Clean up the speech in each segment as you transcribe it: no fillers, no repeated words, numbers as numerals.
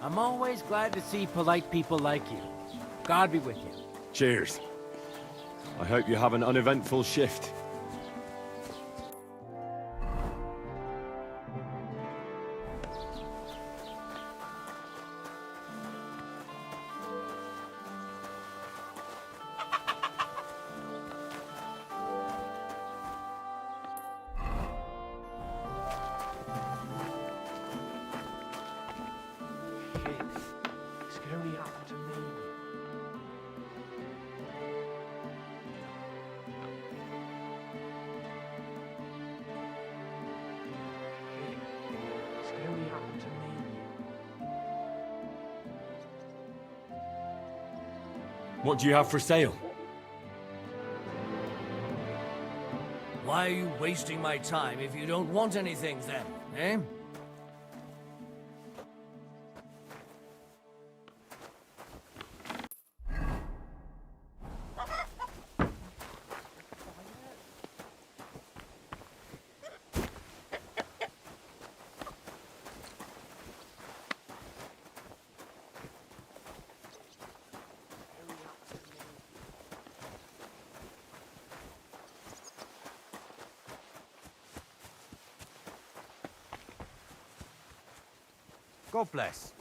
I'm always glad to see polite people like you. God be with you. Cheers. I hope you have an uneventful shift. This could only happen to me. This could only happen to me. What do you have for sale? Why are you wasting my time if you don't want anything then, eh? God bless.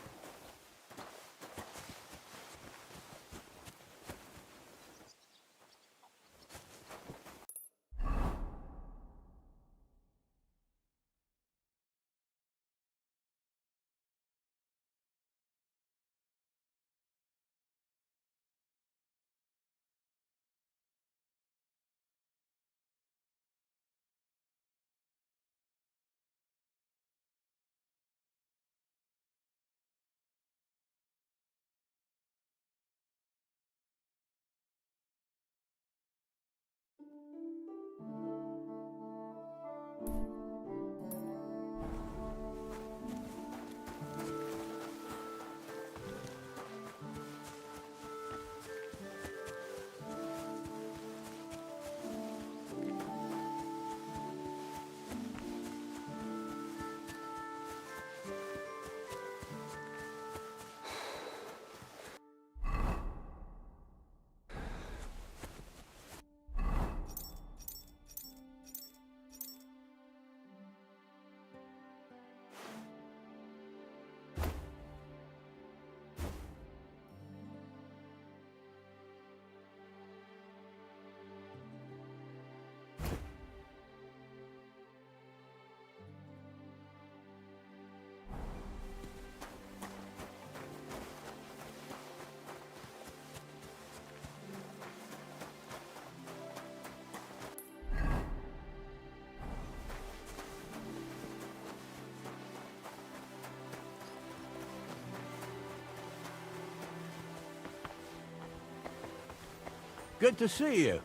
Good to see you.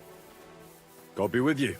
God be with you.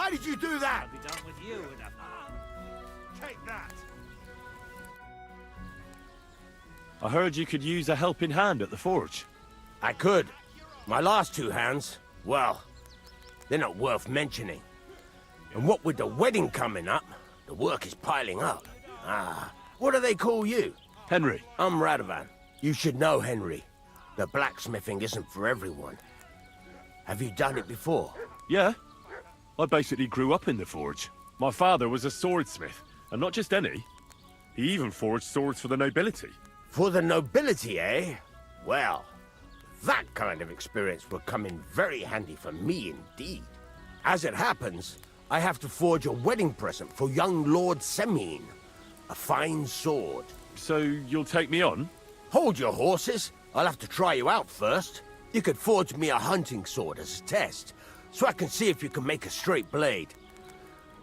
Why did you do that? I'll be done with you in a... Take that! I heard you could use a helping hand at the forge. I could. My last two hands, well, they're not worth mentioning. And what with the wedding coming up, the work is piling up. Ah, what do they call you? Henry. I'm Radovan. You should know Henry. The blacksmithing isn't for everyone. Have you done it before? Yeah. I basically grew up in the forge. My father was a swordsmith, and not just any. He even forged swords for the nobility. For the nobility, eh? Well, that kind of experience will come in very handy for me indeed. As it happens, I have to forge a wedding present for young Lord Semine. A fine sword. So you'll take me on? Hold your horses. I'll have to try you out first. You could forge me a hunting sword as a test, so I can see if you can make a straight blade.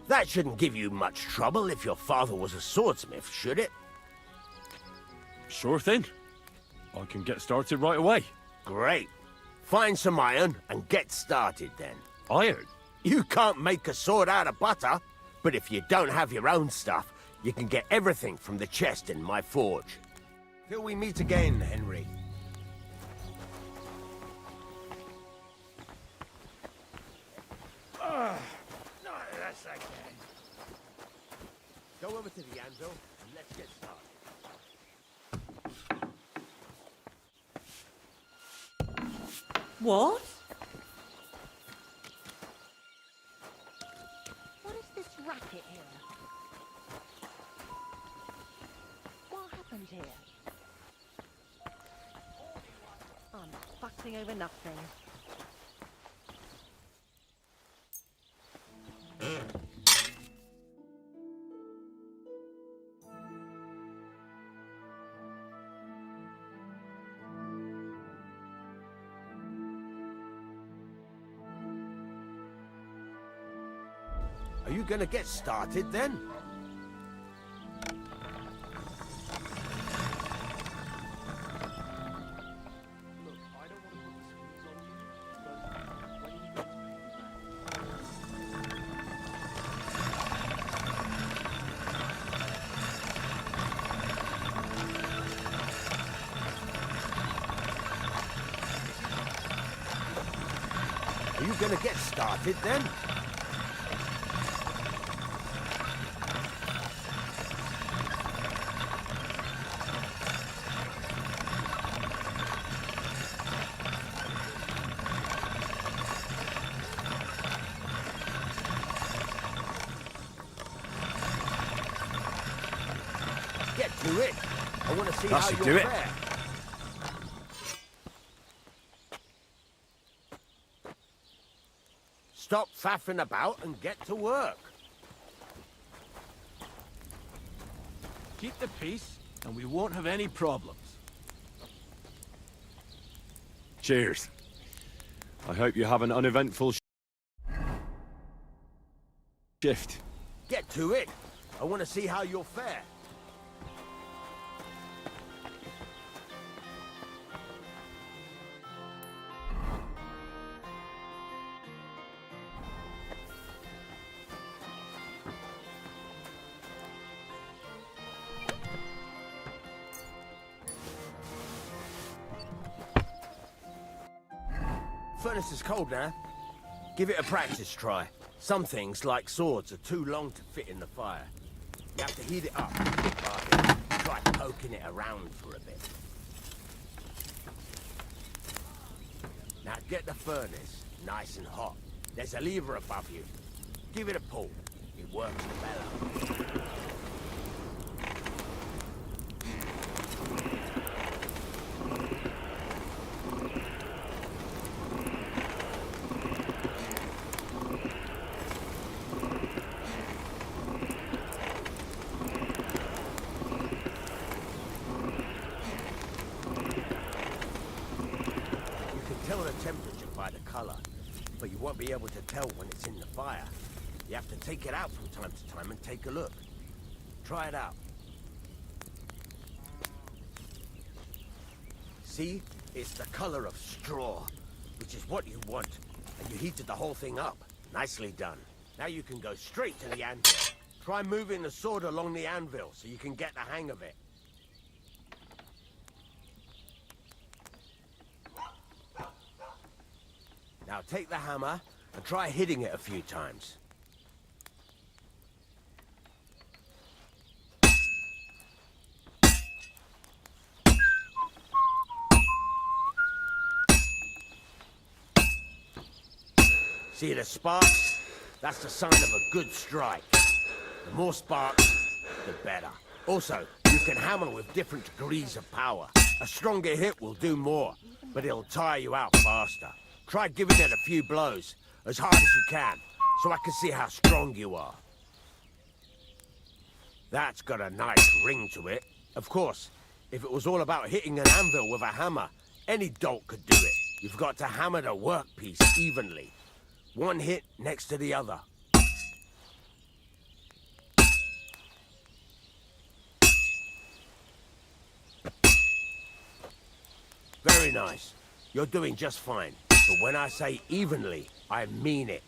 That shouldn't give you much trouble if your father was a swordsmith, should it? Sure thing. I can get started right away. Great. Find some iron and get started then. Iron? You can't make a sword out of butter, but if you don't have your own stuff, you can get everything from the chest in my forge. Till we meet again, Henry. That's okay. Go over to the anvil and let's get started. What? What is this racket here? What happened here? I'm fussing over nothing. Are you gonna get started then? Are you gonna get started then? Get to it. I want to see That how should you'll do it. fare. Stop faffing about and get to work. Keep the peace, and we won't have any problems. Cheers. I hope you have an uneventful shift. Get to it. I want to see how you'll fare. Furnace is cold now. Give it a practice try. Some things, like swords, are too long to fit in the fire. You have to heat it up. Try poking it around for a bit. Now get the furnace nice and hot. There's a lever above you. Give it a pull. It works the bellow. Tell the temperature by the color, but you won't be able to tell when it's in the fire. You have to take it out from time to time and take a look. Try it out. See? It's the color of straw, which is what you want. And you heated the whole thing up. Nicely done. Now you can go straight to the anvil. Try moving the sword along the anvil so you can get the hang of it. Now take the hammer and try hitting it a few times. See the sparks? That's the sign of a good strike. The more sparks, the better. Also, you can hammer with different degrees of power. A stronger hit will do more, but it'll tire you out faster. Try giving it a few blows, as hard as you can, so I can see how strong you are. That's got a nice ring to it. Of course, if it was all about hitting an anvil with a hammer, any dolt could do it. You've got to hammer the workpiece evenly. One hit next to the other. Very nice. You're doing just fine. But when I say evenly, I mean it.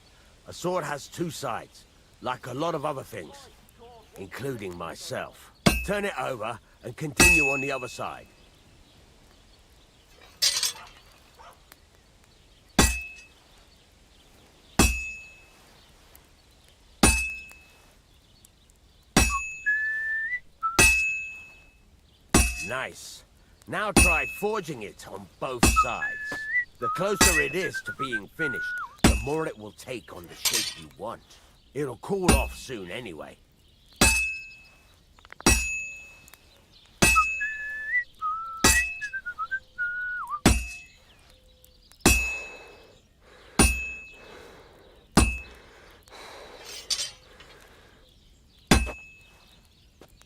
A sword has two sides, like a lot of other things, including myself. Turn it over and continue on the other side. Nice. Now try forging it on both sides. The closer it is to being finished, the more it will take on the shape you want. It'll cool off soon anyway.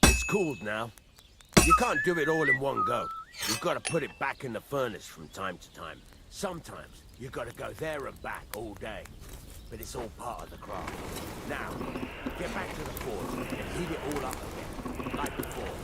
It's cooled now. You can't do it all in one go. You've got to put it back in the furnace from time to time. Sometimes you've got to go there and back all day. But it's all part of the craft. Now, get back to the forge and heat it all up again, like before.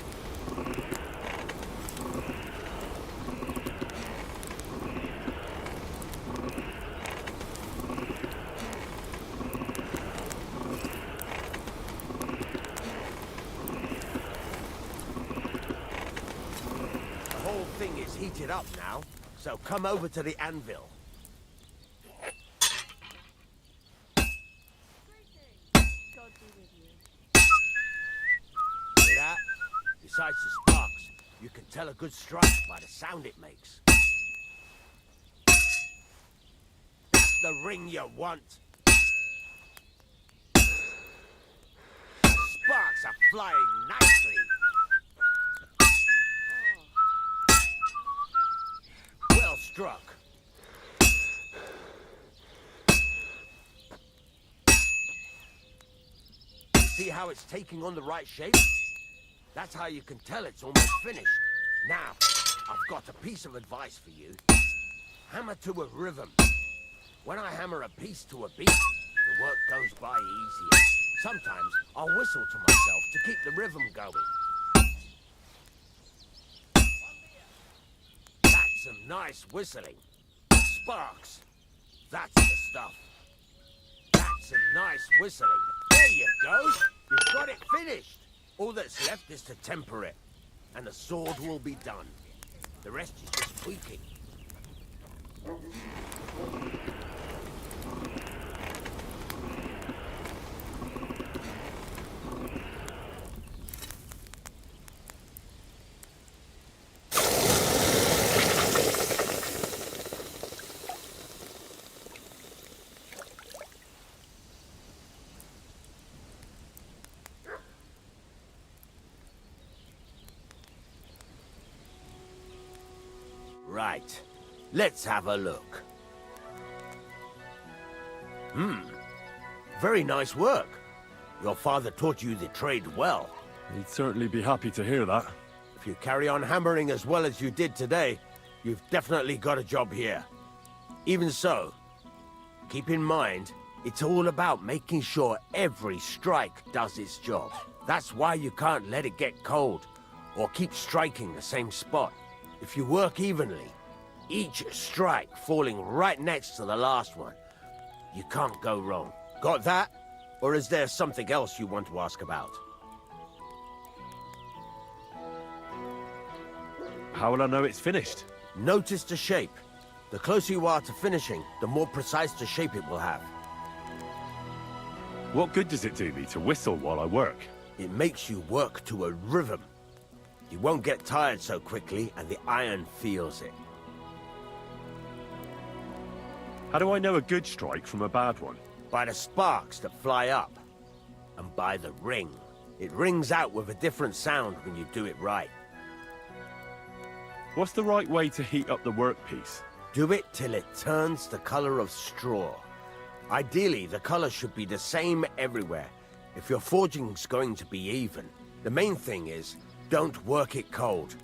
The whole thing is heated up now, so come over to the anvil. See that? Besides the sparks, you can tell a good strike by the sound it makes. That's the ring you want. Sparks are flying nicely. Well struck. See how it's taking on the right shape? That's how you can tell it's almost finished. Now, I've got a piece of advice for you. Hammer to a rhythm. When I hammer a piece to a beat, the work goes by easier. Sometimes I'll whistle to myself to keep the rhythm going. That's some nice whistling. Sparks. That's the stuff. That's some nice whistling. There you go. You've got it finished. All that's left is to temper it, and the sword will be done. The rest is just tweaking. Right. Let's have a look. Very nice work. Your father taught you the trade well. He'd certainly be happy to hear that. If you carry on hammering as well as you did today, you've definitely got a job here. Even so, keep in mind, it's all about making sure every strike does its job. That's why you can't let it get cold, or keep striking the same spot. If you work evenly, each strike falling right next to the last one, you can't go wrong. Got that? Or is there something else you want to ask about? How will I know it's finished? Notice the shape. The closer you are to finishing, the more precise the shape it will have. What good does it do me to whistle while I work? It makes you work to a rhythm. You won't get tired so quickly, and the iron feels it. How do I know a good strike from a bad one? By the sparks that fly up, and by the ring. It rings out with a different sound when you do it right. What's the right way to heat up the workpiece? Do it till it turns the color of straw. Ideally, the color should be the same everywhere, if your forging's going to be even. The main thing is, don't work it cold.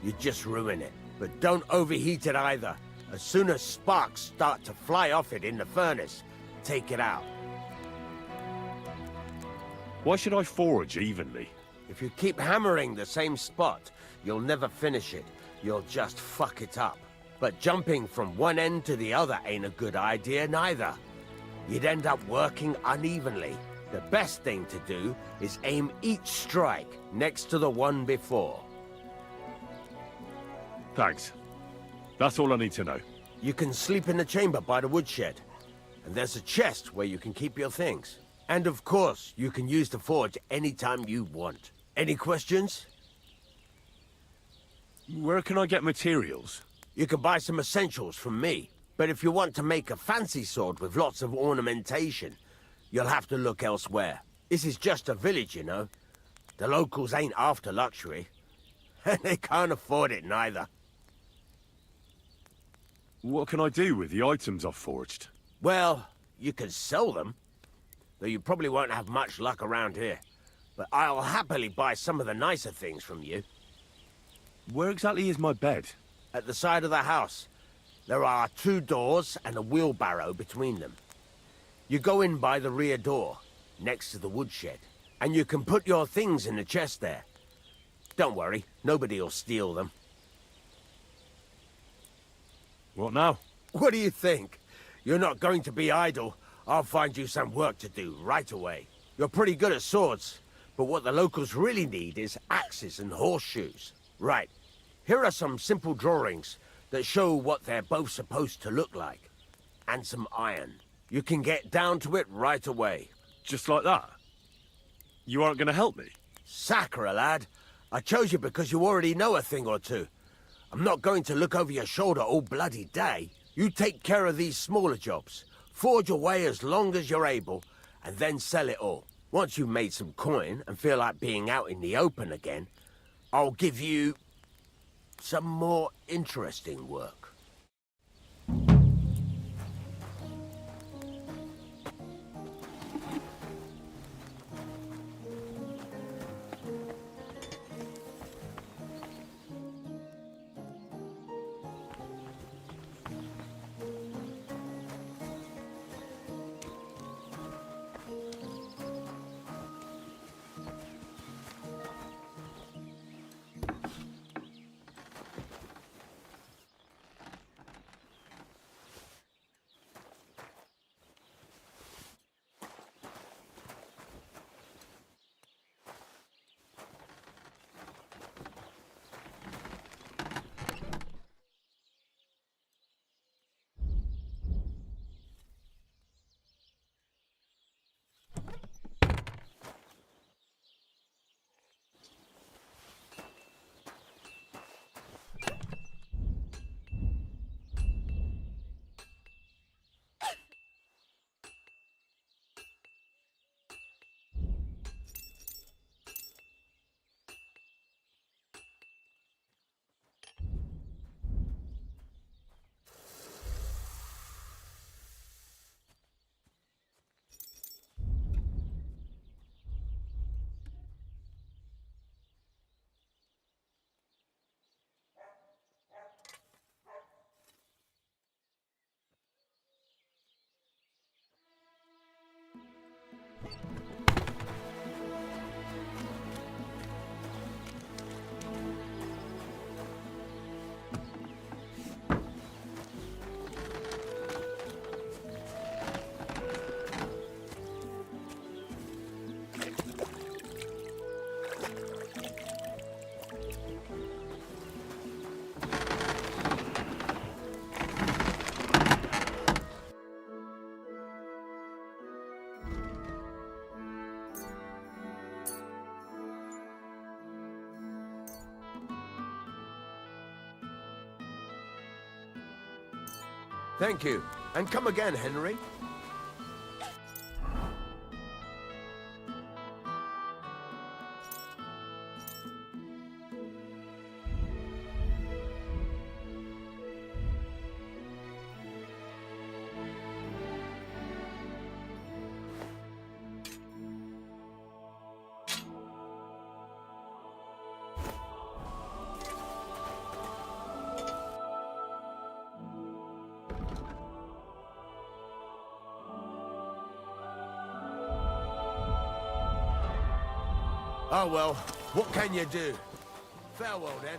You just ruin it. But don't overheat it either. As soon as sparks start to fly off it in the furnace, take it out. Why should I forge evenly? If you keep hammering the same spot, you'll never finish it. You'll just fuck it up. But jumping from one end to the other ain't a good idea neither. You'd end up working unevenly. The best thing to do is aim each strike next to the one before. Thanks. That's all I need to know. You can sleep in the chamber by the woodshed. And there's a chest where you can keep your things. And of course, you can use the forge anytime you want. Any questions? Where can I get materials? You can buy some essentials from me. But if you want to make a fancy sword with lots of ornamentation, you'll have to look elsewhere. This is just a village, you know. The locals ain't after luxury. And they can't afford it neither. What can I do with the items I've forged? Well, you can sell them. Though you probably won't have much luck around here. But I'll happily buy some of the nicer things from you. Where exactly is my bed? At the side of the house. There are 2 doors and a wheelbarrow between them. You go in by the rear door, next to the woodshed. And you can put your things in the chest there. Don't worry, nobody'll steal them. What now? What do you think? You're not going to be idle. I'll find you some work to do right away. You're pretty good at swords, but what the locals really need is axes and horseshoes. Right. Here are some simple drawings that show what they're both supposed to look like. And some iron. You can get down to it right away. Just like that? You aren't going to help me? Sacre, lad. I chose you because you already know a thing or two. I'm not going to look over your shoulder all bloody day. You take care of these smaller jobs. Forge away as long as you're able, and then sell it all. Once you've made some coin and feel like being out in the open again, I'll give you some more interesting work. Thank you. And come again, Henry. Oh well, what can you do? Farewell then.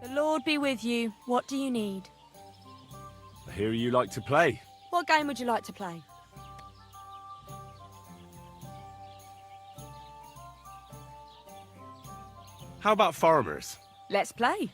The Lord be with you. What do you need? I hear you like to play. What game would you like to play? How about farmers? Let's play.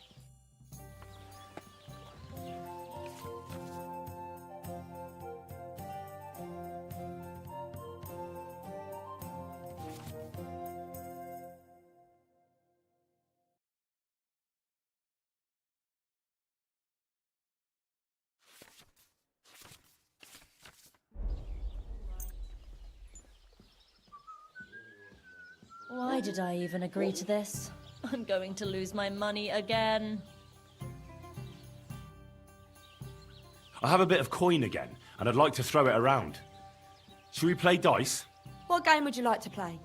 Why did I even agree to this? I'm going to lose my money again. I have a bit of coin again, and I'd like to throw it around. Should we play dice? What game would you like to play?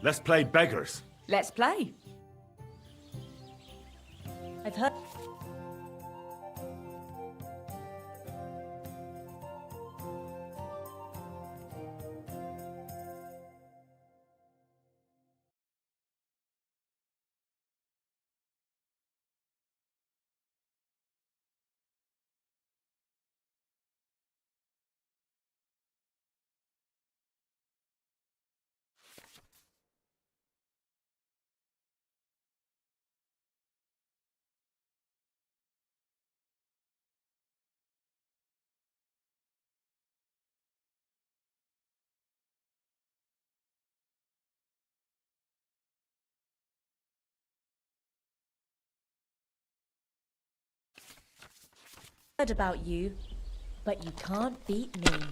Let's play beggars. Let's play. I've heard... about you, but you can't beat me.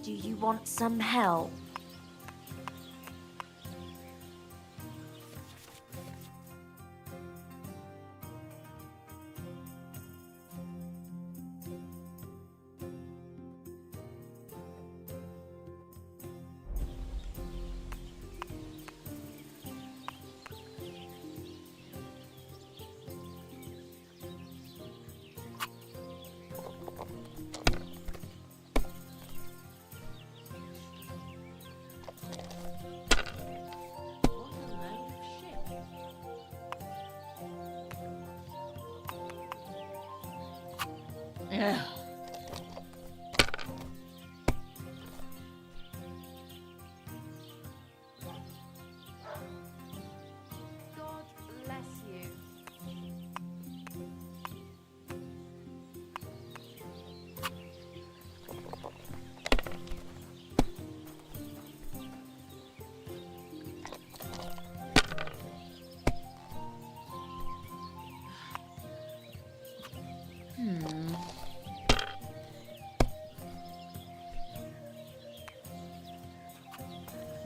Do you want some help? God bless you.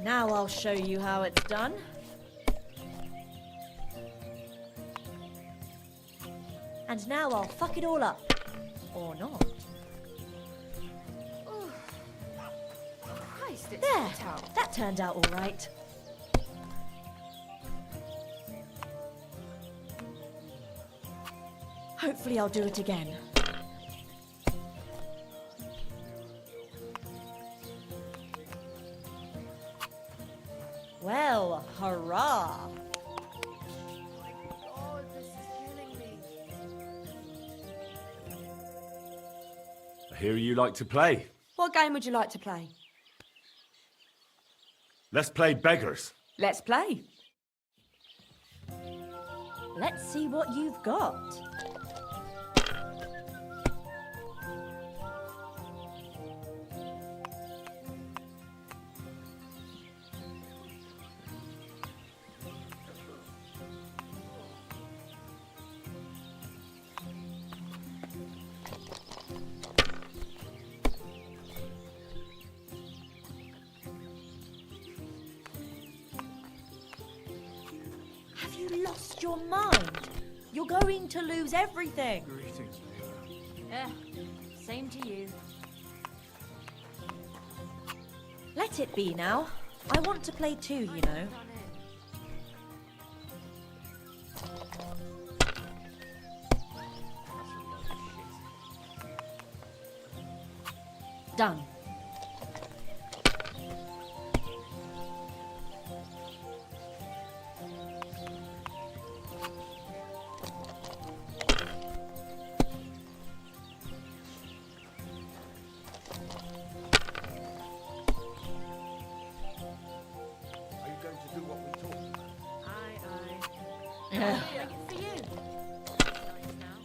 Now I'll show you how it's done. And now I'll fuck it all up. Or not. Christ, it's There! hot out. That turned out all right. Hopefully I'll do it again. Well, hurrah! Oh, this is killing me. I hear you like to play. What game would you like to play? Let's play beggars. Let's play. Let's see what you've got. Have you lost your mind? You're going to lose everything. Greetings, neighbor. Same to you. Let it be now. I want to play too, you know. Done. Are you going to do what we talked about? Aye, aye. Make it for you. Nice now.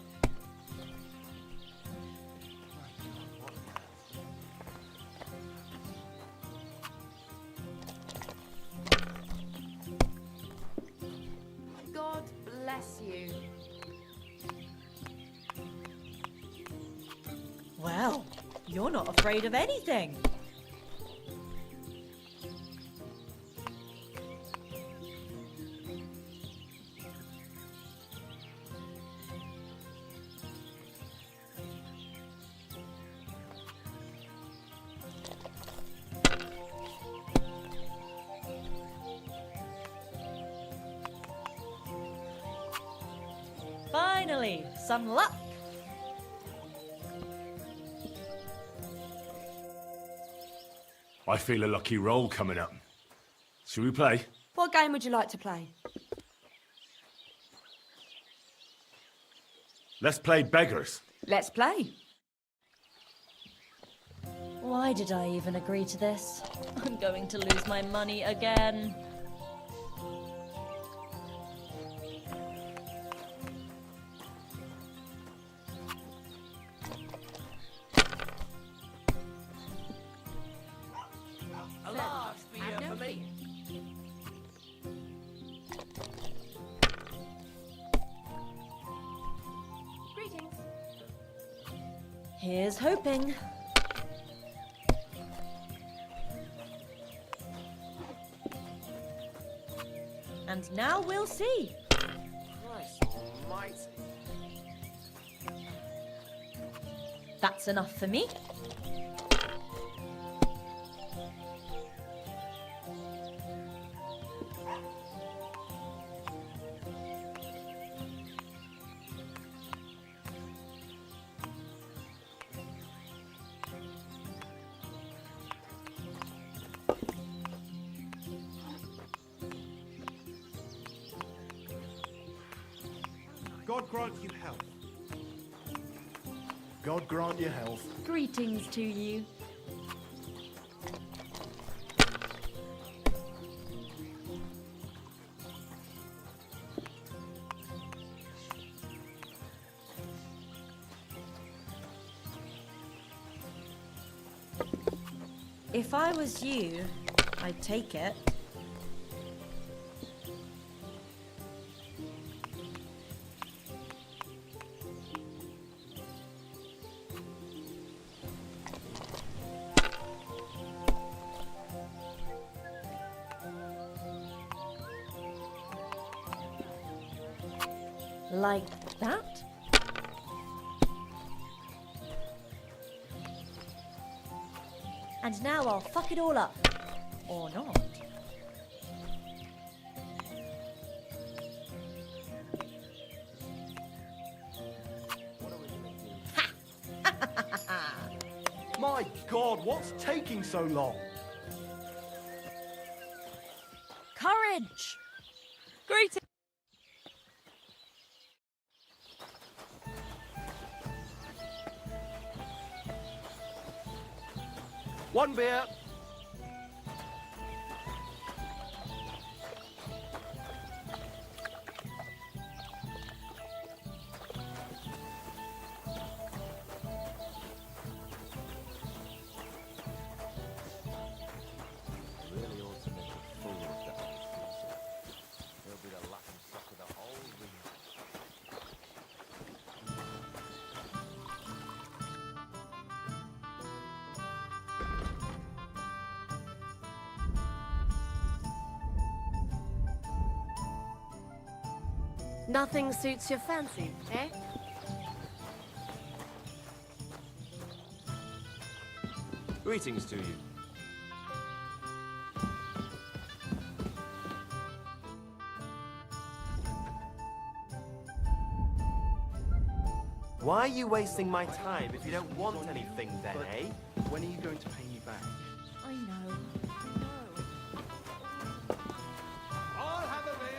God bless you. Well, you're not afraid of anything. Finally, some luck. I feel a lucky roll coming up. Shall we play? What game would you like to play? Let's play beggars. Let's play. Why did I even agree to this? I'm going to lose my money again. A large beer for me. Greetings. Here's hoping. And now we'll see. Christ almighty. That's enough for me. God grant you health. God grant you health. Greetings to you. If I was you, I'd take it. Like that? And now I'll fuck it all up. Or not. My God, what's taking so long? Courage! Greetings. One beer. Really ought to make a fool of that Caesar. He'll be the laughing stock of the whole region. Nothing suits your fancy, eh? Greetings to you. Why are you wasting my time if you don't want anything then, eh? When are you going to pay me back? I know. I'll have a beer.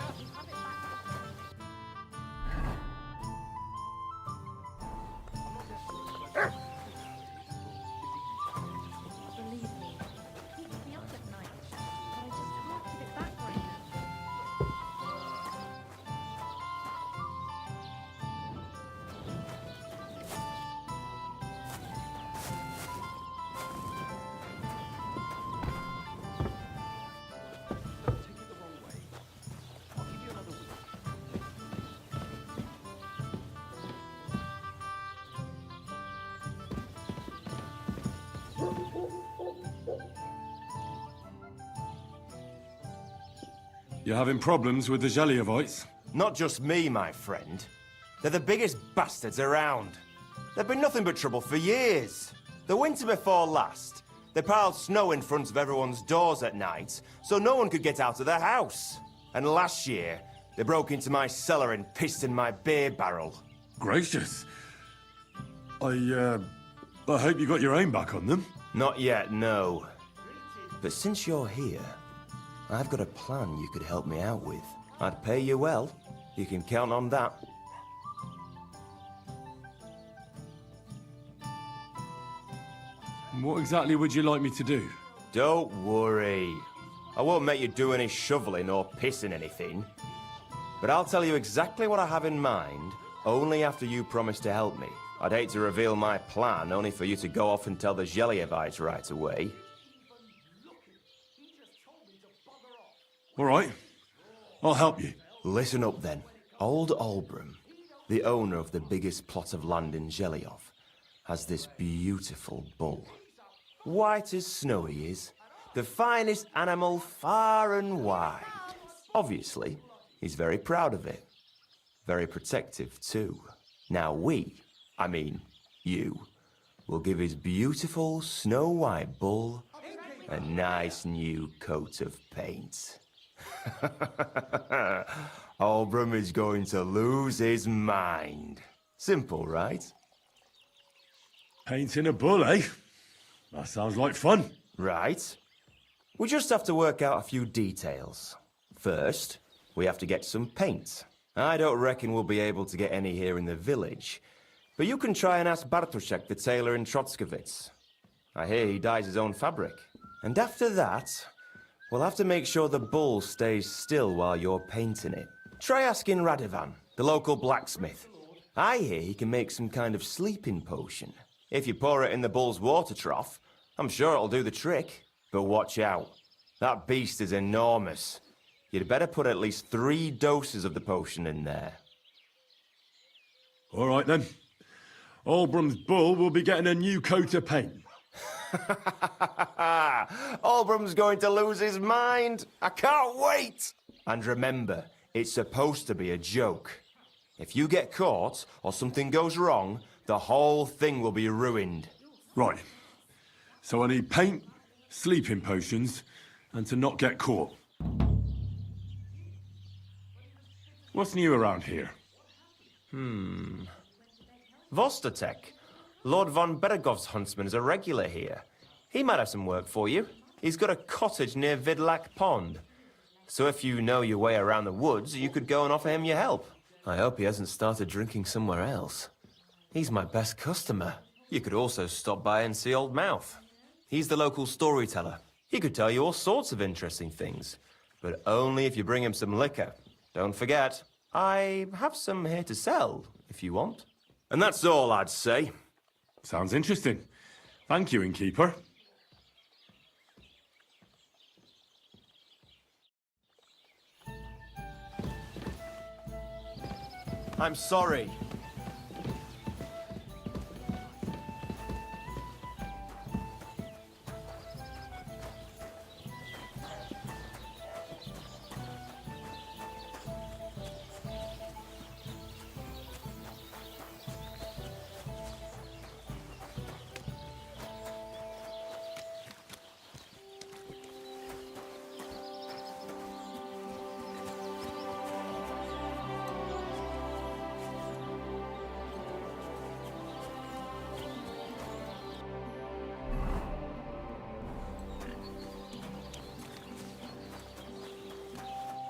Believe me, it keeps me up at night. But I just can't keep it back right now. Don't take it the wrong way. I'll give you another week. You having problems with the Zheliovites? Not just me, my friend. They're the biggest bastards around. They've been nothing but trouble for years. The winter before last, they piled snow in front of everyone's doors at night, so no one could get out of their house. And last year, they broke into my cellar and pissed in my beer barrel. Gracious. I hope you got your aim back on them. Not yet, no. But since you're here, I've got a plan you could help me out with. I'd pay you well. You can count on that. What exactly would you like me to do? Don't worry. I won't make you do any shoveling or pissing anything. But I'll tell you exactly what I have in mind, only after you promise to help me. I'd hate to reveal my plan, only for you to go off and tell the Zheliovites right away. All right. I'll help you. Listen up then. Old Olbram, the owner of the biggest plot of land in Zheliov, has this beautiful bull. White as snow he is. The finest animal far and wide. Obviously, He's very proud of it. Very protective, too. Now I mean, you, will give his beautiful snow-white bull a nice new coat of paint. Albrum is going to lose his mind. Simple, right? Painting a bull, eh? That sounds like fun. Right. We just have to work out a few details. First, we have to get some paint. I don't reckon we'll be able to get any here in the village, but you can try and ask Bartoszek, the tailor in Trotskovitz. I hear he dyes his own fabric. And after that, we'll have to make sure the bull stays still while you're painting it. Try asking Radovan, the local blacksmith. I hear he can make some kind of sleeping potion. If you pour it in the bull's water trough, I'm sure it'll do the trick. But watch out. That beast is enormous. You'd better put at least 3 doses of the potion in there. All right, then. Albrum's bull will be getting a new coat of paint. Albrum's going to lose his mind. I can't wait. And remember, it's supposed to be a joke. If you get caught or something goes wrong, the whole thing will be ruined. Right. So I need paint, sleeping potions, and to not get caught. What's new around here? Vostotek. Lord von Beregov's huntsman is a regular here. He might have some work for you. He's got a cottage near Vidlak Pond. So if you know your way around the woods, you could go and offer him your help. I hope he hasn't started drinking somewhere else. He's my best customer. You could also stop by and see Old Mouth. He's the local storyteller. He could tell you all sorts of interesting things, but only if you bring him some liquor. Don't forget, I have some here to sell, if you want. And that's all I'd say. Sounds interesting. Thank you, innkeeper. I'm sorry.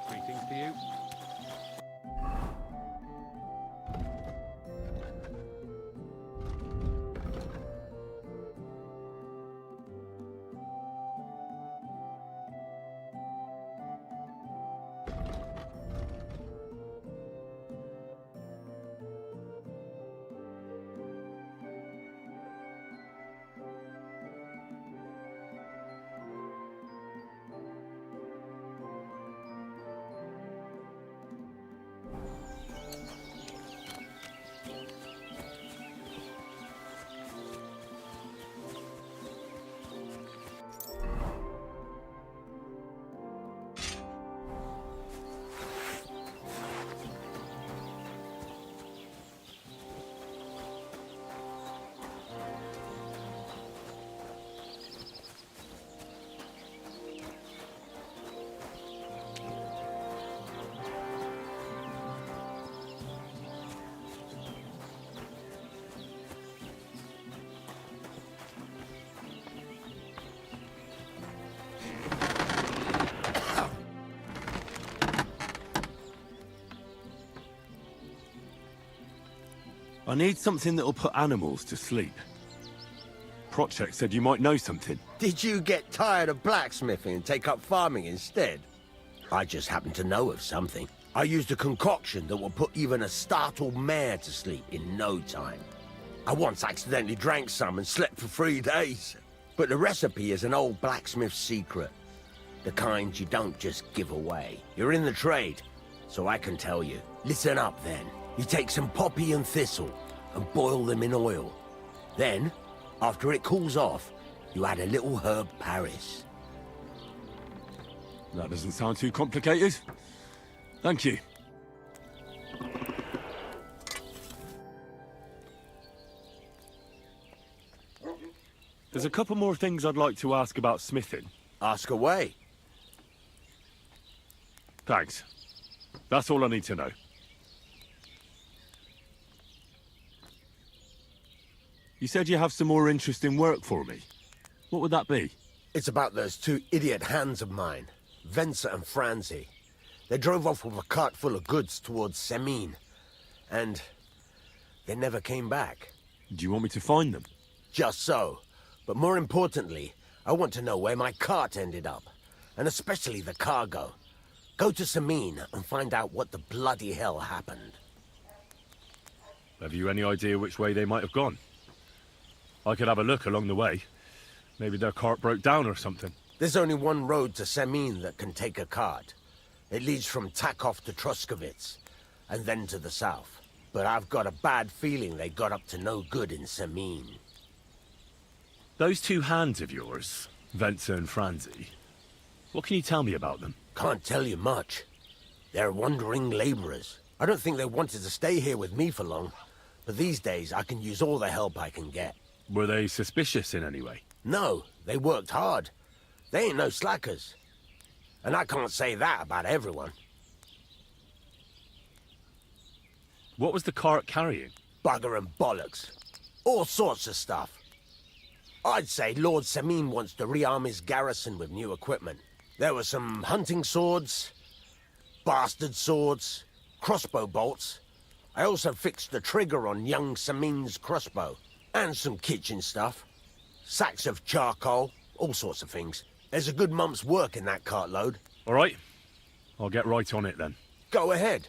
Greetings to you. I need something that'll put animals to sleep. Prochek said you might know something. Did you get tired of blacksmithing and take up farming instead? I just happen to know of something. I used a concoction that will put even a startled mare to sleep in no time. I once accidentally drank some and slept for 3 days. But the recipe is an old blacksmith's secret. The kind you don't just give away. You're in the trade, so I can tell you. Listen up then. You take some poppy and thistle and boil them in oil. Then, after it cools off, you add a little herb Paris. That doesn't sound too complicated. Thank you. There's a couple more things I'd like to ask about smithing. Ask away. Thanks. That's all I need to know. You said you have some more interesting work for me. What would that be? It's about those two idiot hands of mine, Venser and Franzi. They drove off with a cart full of goods towards Semine, and they never came back. Do you want me to find them? Just so. But more importantly, I want to know where my cart ended up, and especially the cargo. Go to Semine and find out what the bloody hell happened. Have you any idea which way they might have gone? I could have a look along the way. Maybe their cart broke down or something. There's only one road to Semine that can take a cart. It leads from Takov to Troskovitz, and then to the south. But I've got a bad feeling they got up to no good in Semine. Those two hands of yours, Venser and Franzi, what can you tell me about them? Can't tell you much. They're wandering laborers. I don't think they wanted to stay here with me for long, but these days I can use all the help I can get. Were they suspicious in any way? No, they worked hard. They ain't no slackers. And I can't say that about everyone. What was the cart carrying? Bugger and bollocks. All sorts of stuff. I'd say Lord Semine wants to rearm his garrison with new equipment. There were some hunting swords, bastard swords, crossbow bolts. I also fixed the trigger on young Semine's crossbow. And some kitchen stuff. Sacks of charcoal, all sorts of things. There's a good month's work in that cartload. All right. I'll get right on it then. Go ahead.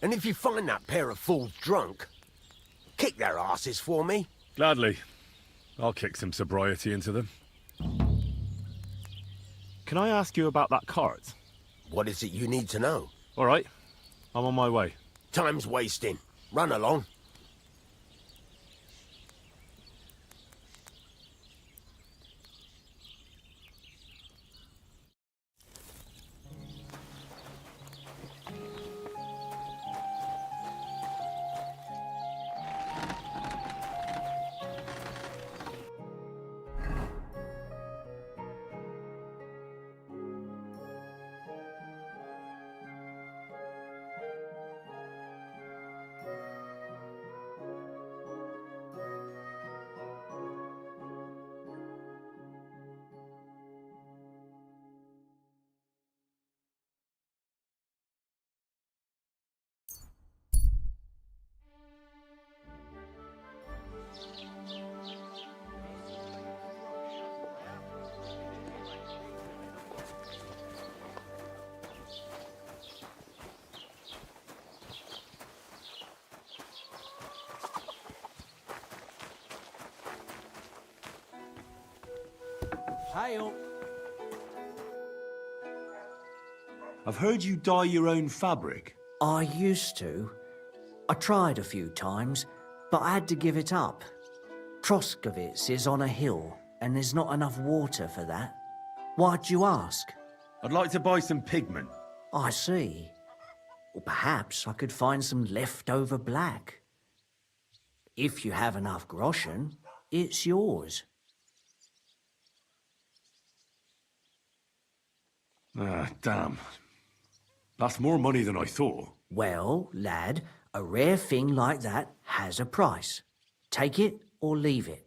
And if you find that pair of fools drunk, kick their asses for me. Gladly. I'll kick some sobriety into them. Can I ask you about that cart? What is it you need to know? All right. I'm on my way. Time's wasting. Run along. Hi-yo. I've heard you dye your own fabric. I used to. I tried a few times, but I had to give it up. Troskovitz is on a hill, and there's not enough water for that. Why'd you ask? I'd like to buy some pigment. I see. Or perhaps I could find some leftover black. If you have enough groschen, it's yours. Ah, damn. That's more money than I thought. Well, lad, a rare thing like that has a price. Take it or leave it.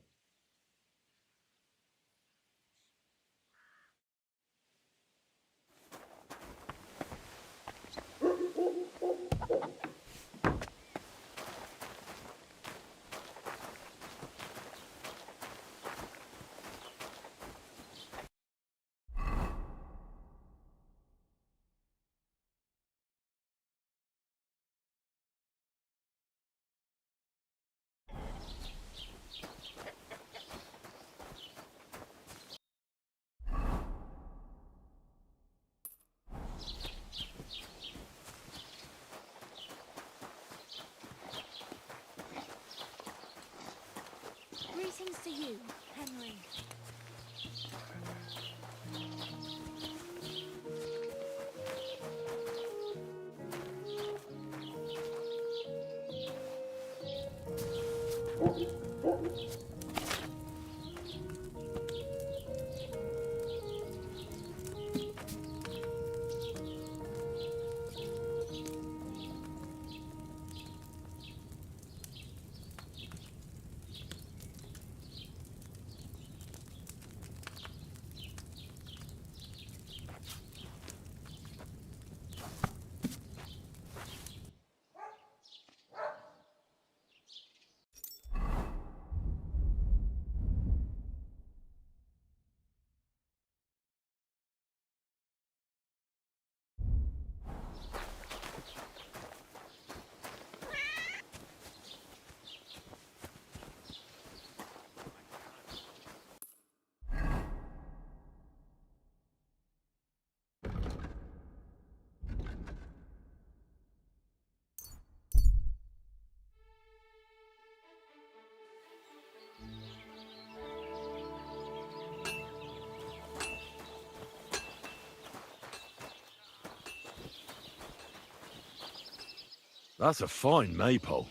That's a fine maypole.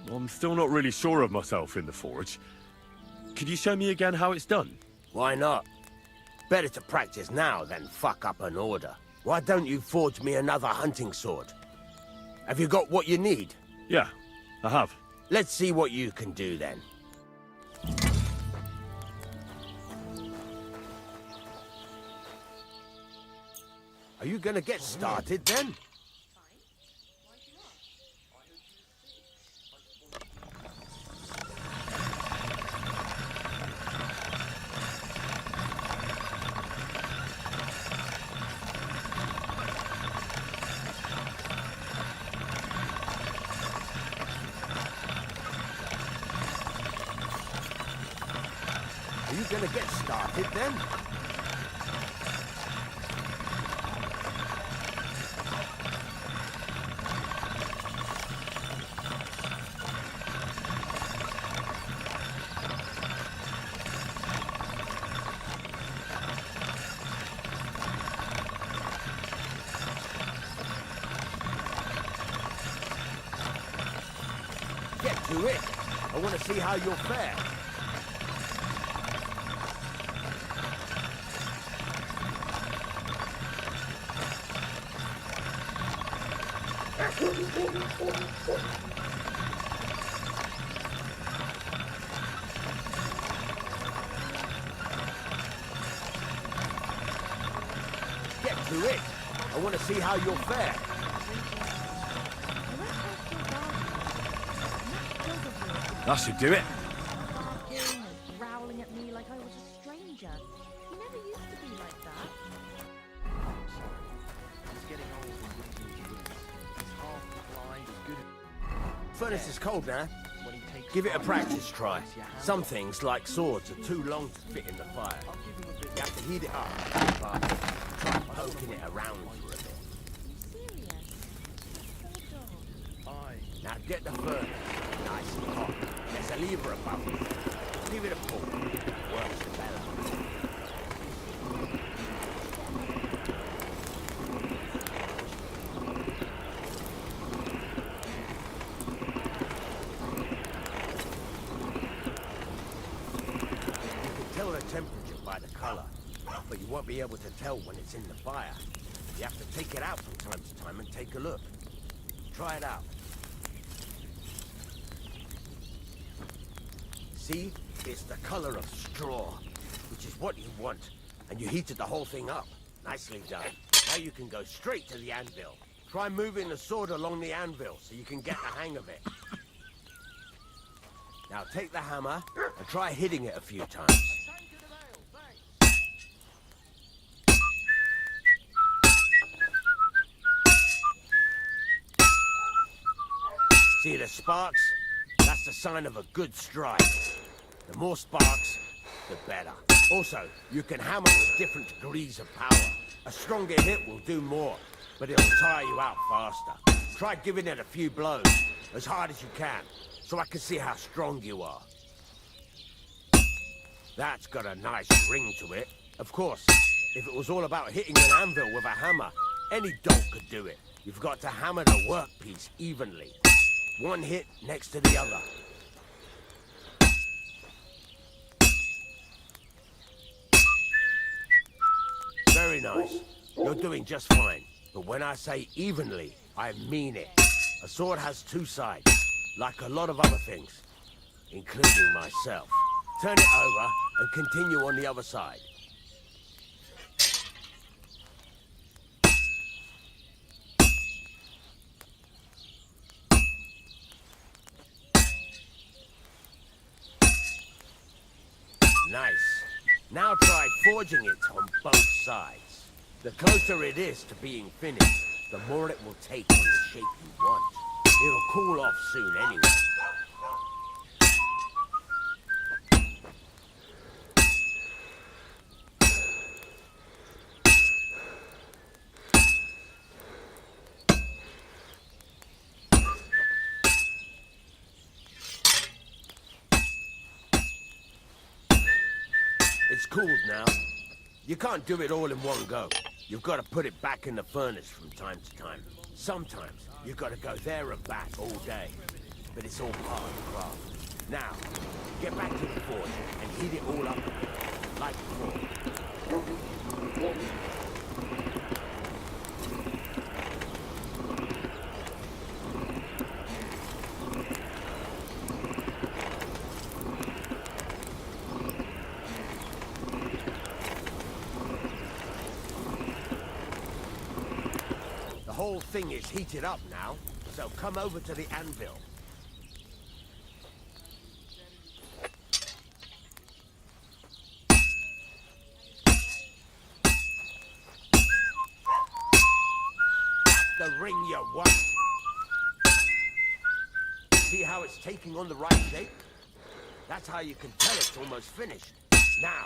I'm still not really sure of myself in the forge. Could you show me again how it's done? Why not? Better to practice now than fuck up an order. Why don't you forge me another hunting sword? Have you got what you need? Yeah, I have. Let's see what you can do then. Are you gonna get started then? Are you gonna get started then? Get to it. I want to see how you'll fare. Get to it. I want to see how you'll fare. That should do it. Barking and growling at me like I was a stranger. He never used to be like that. He's getting old and losing endurance. He's half blind, as good Furnace is cold now. when he takes Give it a fire. practice try. Some things, like swords, are too long to fit in the fire. You have to heat it up, but try poking it around for a bit. Aye. Now get the furnace nice and hot. There's a lever above it. Give it a pull. Works better. Tell the temperature by the color, but you won't be able to tell when it's in the fire. You have to take it out from time to time and take a look. Try it out. See? It's the color of straw, which is what you want. And you heated the whole thing up. Nicely done. Now you can go straight to the anvil. Try moving the sword along the anvil so you can get the hang of it. Now take the hammer and try hitting it a few times. See the sparks? That's the sign of a good strike. The more sparks, the better. Also, you can hammer with different degrees of power. A stronger hit will do more, but it'll tire you out faster. Try giving it a few blows, as hard as you can, so I can see how strong you are. That's got a nice ring to it. Of course, if it was all about hitting an anvil with a hammer, any dolt could do it. You've got to hammer the workpiece evenly. One hit next to the other. Very nice. You're doing just fine. But when I say evenly, I mean it. A sword has two sides, like a lot of other things, including myself. Turn it over and continue on the other side. Nice. Now try forging it on both sides. The closer it is to being finished, the more it will take on the shape you want. It'll cool off soon anyway. It's cooled now. You can't do it all in one go. You've got to put it back in the furnace from time to time. Sometimes you've got to go there and back all day. But it's all part of the craft. Now, get back to the forge and heat it all up like before. The whole thing is heated up now, so come over to the anvil. The ring you want. See how it's taking on the right shape? That's how you can tell it's almost finished. Now,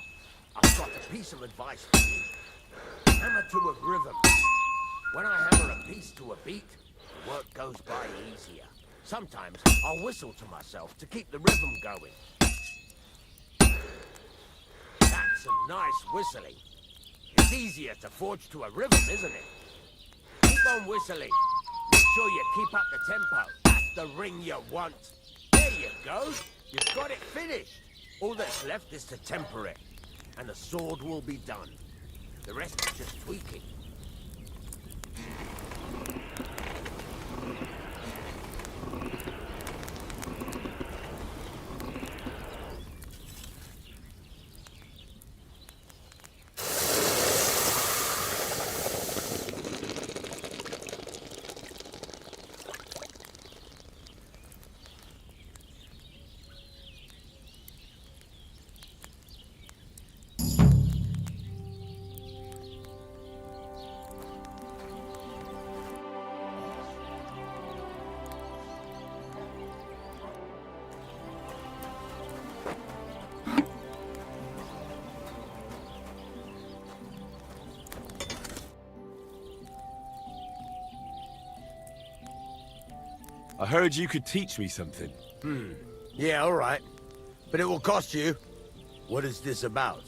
I've got a piece of advice for you. Hammer to a rhythm. When I hammer a piece to a beat, the work goes by easier. Sometimes I'll whistle to myself to keep the rhythm going. That's some nice whistling. It's easier to forge to a rhythm, isn't it? Keep on whistling. Make sure you keep up the tempo. That's the ring you want. There you go. You've got it finished. All that's left is to temper it, and the sword will be done. The rest is just tweaking. I heard you could teach me something. Yeah, all right. But it will cost you. What is this about?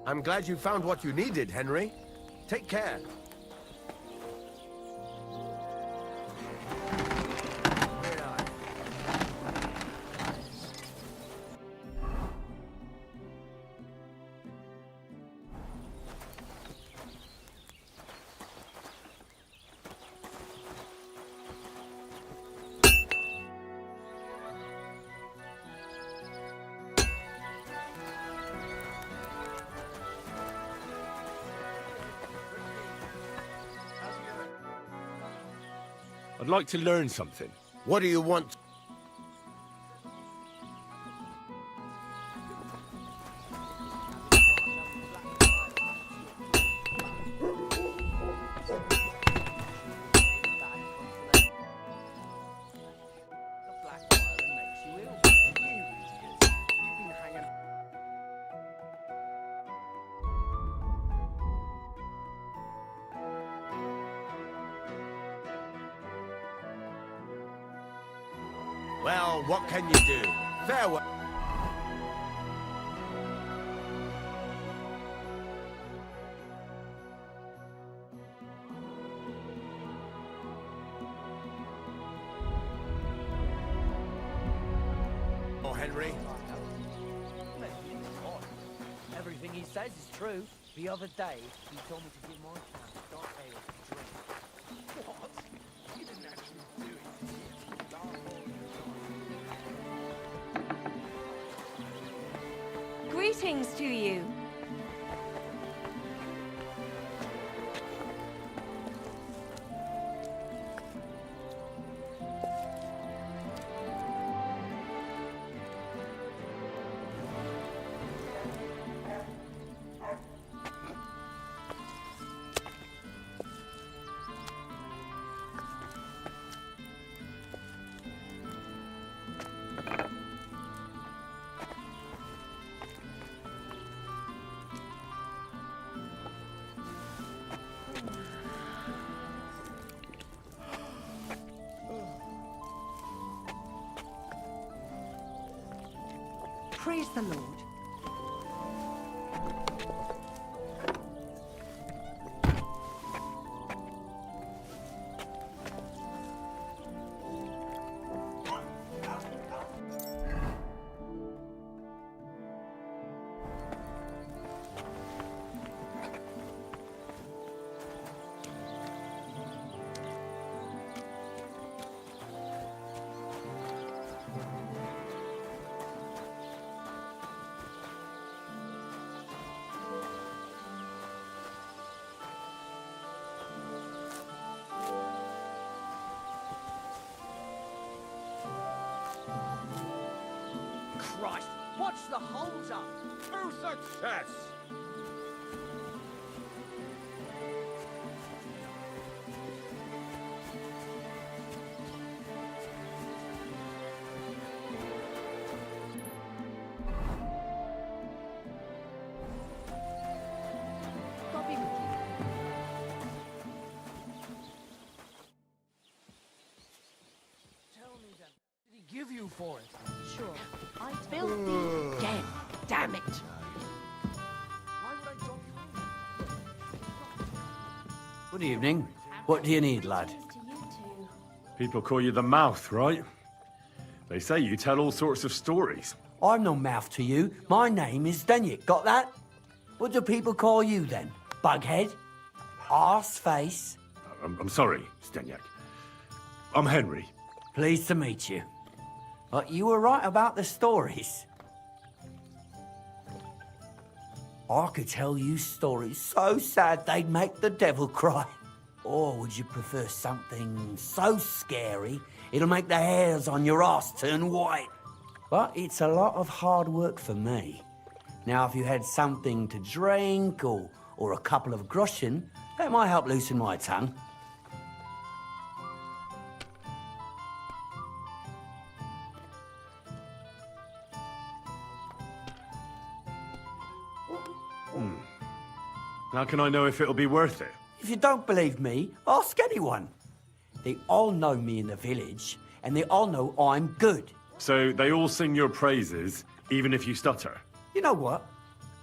I'm glad you found what you needed, Henry. Take care. I'd like to learn something. What do you want? Well, what can you do? Farewell. Oh, Henry. Everything he says is true. The other day, he told me to give my son dark ale to drink. What? You didn't actually do it. Greetings to you. Praise the Lord. Christ, what's the hold up? To success! God be with you. Tell me then, what did he give you for it? Sure. I filthy again. Damn it. Why would I drop you in? Good evening. What do you need, lad? To you two. People call you the mouth, right? They say you tell all sorts of stories. I'm no mouth to you. My name is Denyek. Got that? What do people call you then? Bughead? Arse face? I'm sorry, Stenyak. I'm Henry. Pleased to meet you. But you were right about the stories. I could tell you stories so sad they'd make the devil cry. Or would you prefer something so scary it'll make the hairs on your ass turn white? But it's a lot of hard work for me. Now, if you had something to drink or a couple of groschen, that might help loosen my tongue. How can I know if it'll be worth it? If you don't believe me, ask anyone. They all know me in the village, and they all know I'm good. So they all sing your praises, even if you stutter? You know what?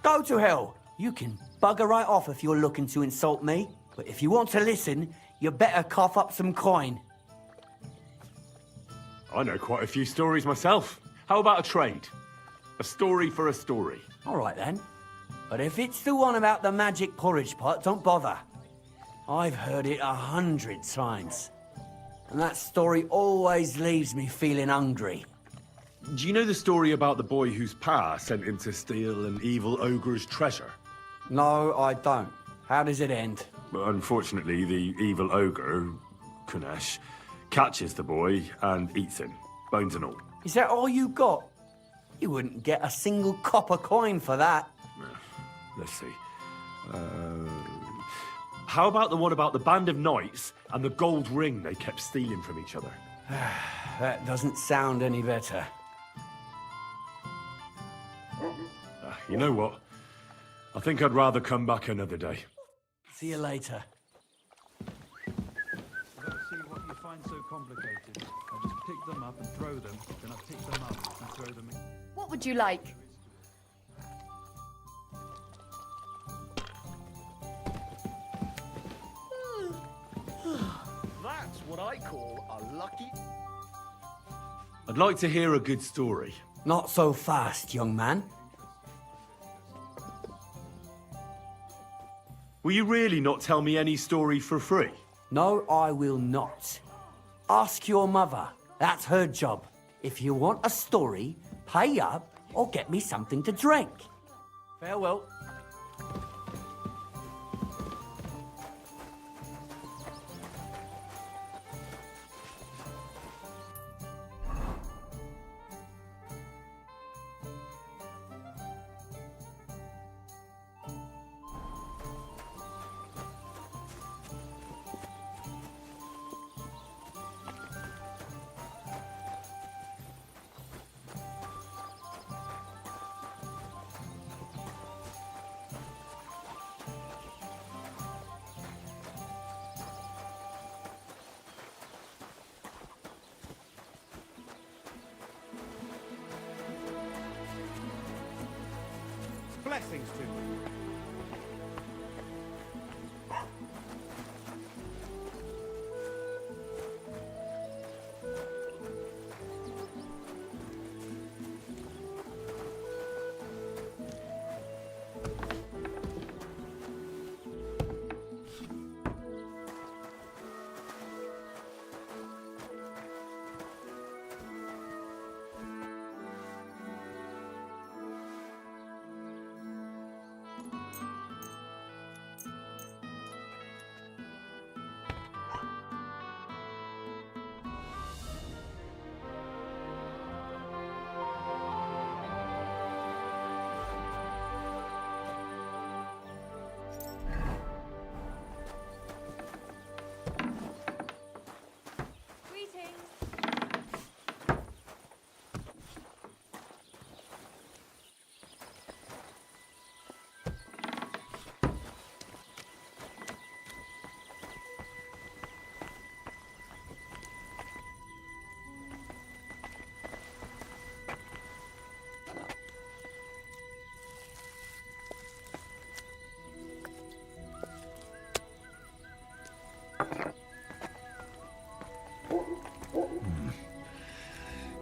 Go to hell. You can bugger right off if you're looking to insult me. But if you want to listen, you better cough up some coin. I know quite a few stories myself. How about a trade? A story for a story. All right, then. But if it's the one about the magic porridge pot, don't bother. I've heard it 100 times. And that story always leaves me feeling hungry. Do you know the story about the boy whose pa sent him to steal an evil ogre's treasure? No, I don't. How does it end? But unfortunately, the evil ogre, Kunesh, catches the boy and eats him, bones and all. Is that all you got? You wouldn't get a single copper coin for that. Let's see. How about the one about the band of knights and the gold ring they kept stealing from each other? That doesn't sound any better. You know what? I think I'd rather come back another day. See you later. Let's see what you find so complicated. I just pick them up and throw them, then I pick them up and throw them in. What would you like? That's what I call a lucky... I'd like to hear a good story. Not so fast, young man. Will you really not tell me any story for free? No, I will not. Ask your mother. That's her job. If you want a story, pay up or get me something to drink. Farewell. Blessings to you.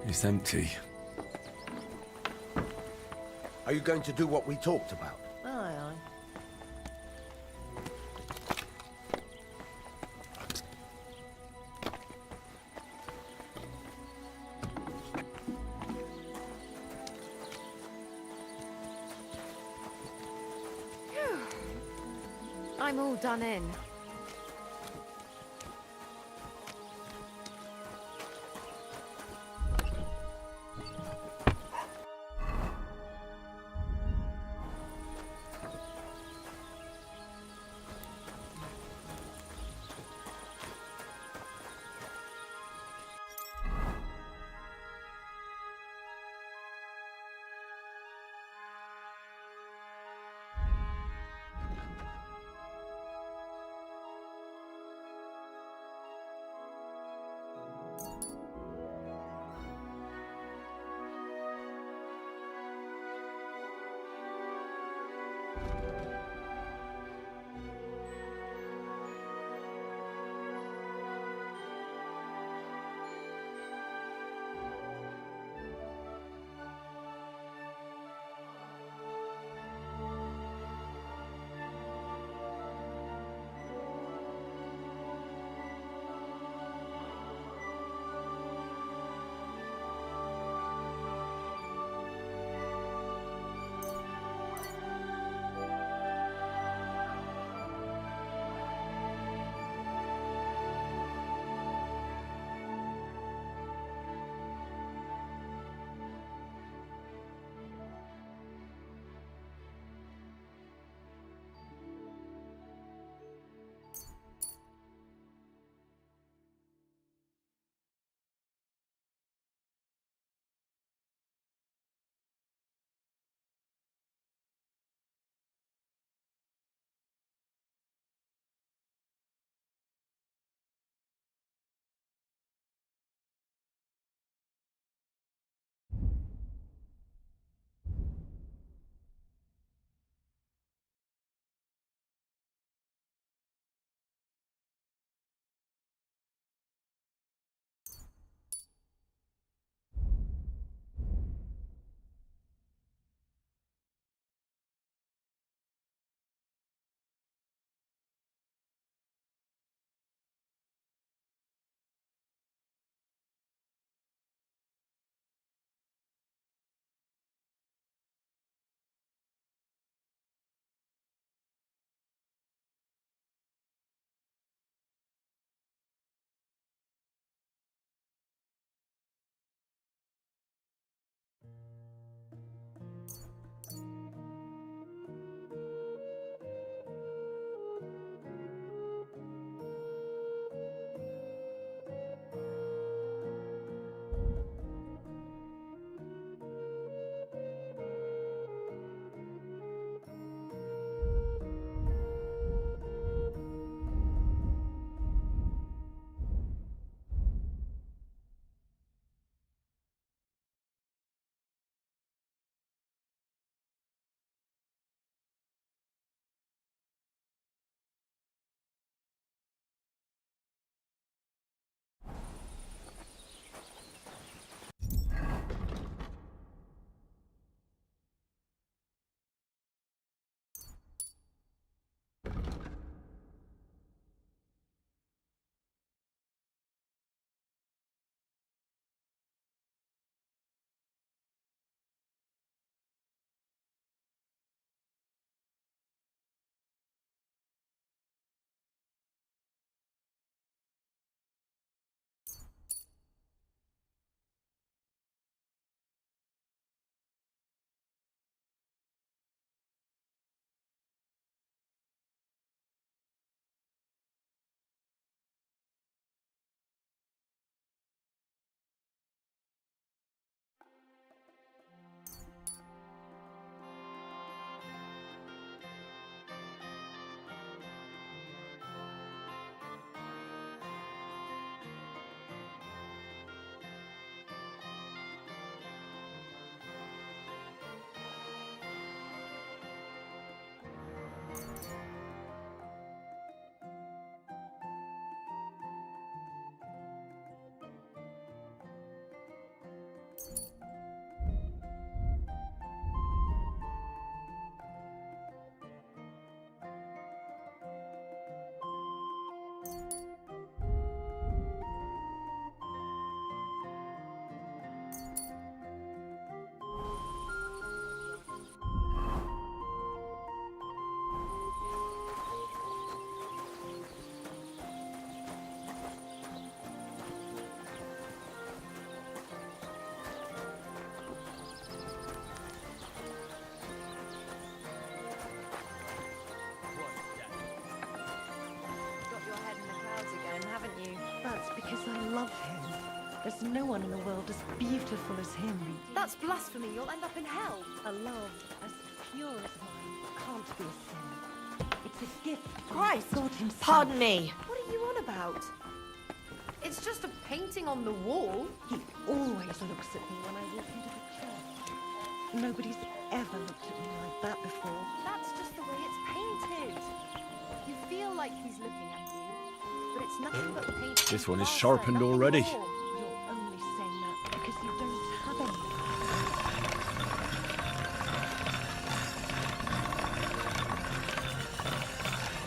It's empty. Are you going to do what we talked about? Aye, aye. I'm all done in. love him. There's no one in the world as beautiful as him. That's blasphemy. You'll end up in hell. A love as pure as mine can't be a sin. It's a gift from Christ! God himself. Pardon me. What are you on about? It's just a painting on the wall. He always looks at me when I walk into the church. Nobody's ever looked at me like that before. That's just the way it's painted. You feel like he's looking at you, but it's nothing but paint. This one is sharpened already. You're only saying that because you don't have any.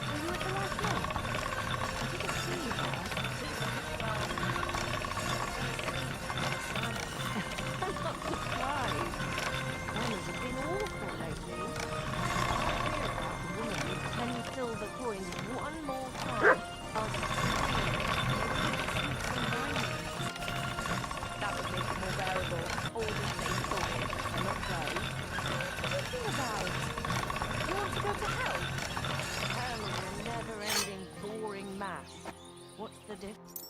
Were you at the last night? I didn't see you there. I'm not surprised. Manners have been awful lately. I'll hear about the woman with 10 silver coins one more time. That would make it more bearable. All the same story, and not play. What are you thinking about? You want to go to hell? Hell is a never-ending, boring mass. What's the difference?